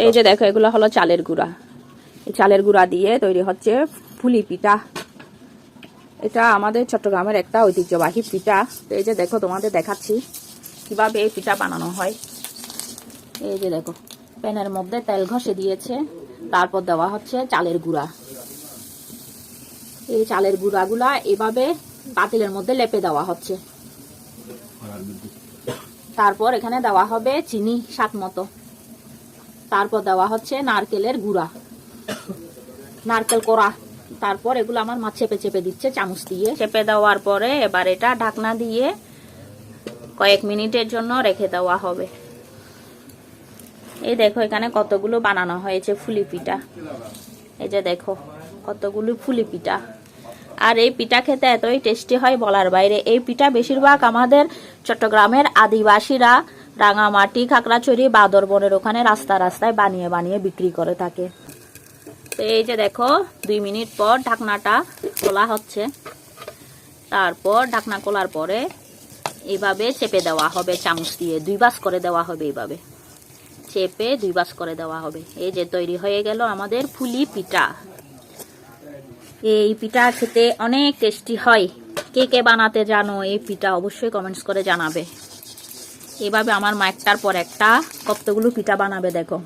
এই যে দেখো, এগুলো হলো চালের গুঁড়া। এই চালের গুঁড়া দিয়ে তৈরি হচ্ছে পুলি পিঠা। এটা আমাদের চট্টগ্রামের একটা ঐতিহ্যবাহী পিঠা। তো এই যে দেখো, তোমাদের দেখাচ্ছি কিভাবে এই পিঠা বানানো হয়। এই যে দেখো, প্যানের মধ্যে তেল ঘষে দিয়েছে, তারপর দেওয়া হচ্ছে চালের গুঁড়া। এই চালের গুঁড়াগুলা এভাবে পাতিলের মধ্যে লেপে দেওয়া হচ্ছে। তারপর এখানে দেওয়া হবে চিনি স্বাদ মতো। তারপর দেওয়া হচ্ছে নারকেলের গুঁড়া, নারকেল কোড়া। তারপর এগুলো আমার মা চেপে চেপে দিচ্ছে চামচ দিয়ে। চেপে দেওয়ার পরে এবার এটা ঢাকনা দিয়ে কয়েক মিনিটের জন্য রেখে দেওয়া হবে। এই দেখো, এখানে কতগুলো বানানো হয়েছে ফুলি পিঠা। এই যে দেখো, কতগুলো ফুলি পিঠা। আর এই পিঠা খেতে এতই টেস্টি হয় বলার বাইরে। এই পিঠা বেশিরভাগ আমাদের চট্টগ্রামের আদিবাসীরা রাঙামাটি, খাগড়াছড়ি, বান্দরবনের ওখানে রাস্তা রাস্তায় বানিয়ে বানিয়ে বিক্রি করে থাকে। তো এই যে দেখো, 2 মিনিট পর ঢাকনাটা খোলা হচ্ছে। তারপর ঢাকনা খোলার পরে এইভাবে চেপে দেওয়া হবে চামচ দিয়ে, 2 ভাঁজ করে দেওয়া হবে। এইভাবে চেপে 2 ভাঁজ করে দেওয়া হবে। এই যে তৈরি হয়ে গেল আমাদের ফুলি পিঠা। এই পিঠা খেতে অনেক টেস্টি হয়। কে কে বানাতে জানো এই পিঠা অবশ্যই কমেন্টস করে জানাবে। এভাবে আমার মা একটার পর একটা কতগুলো পিঠা বানাবে দেখো।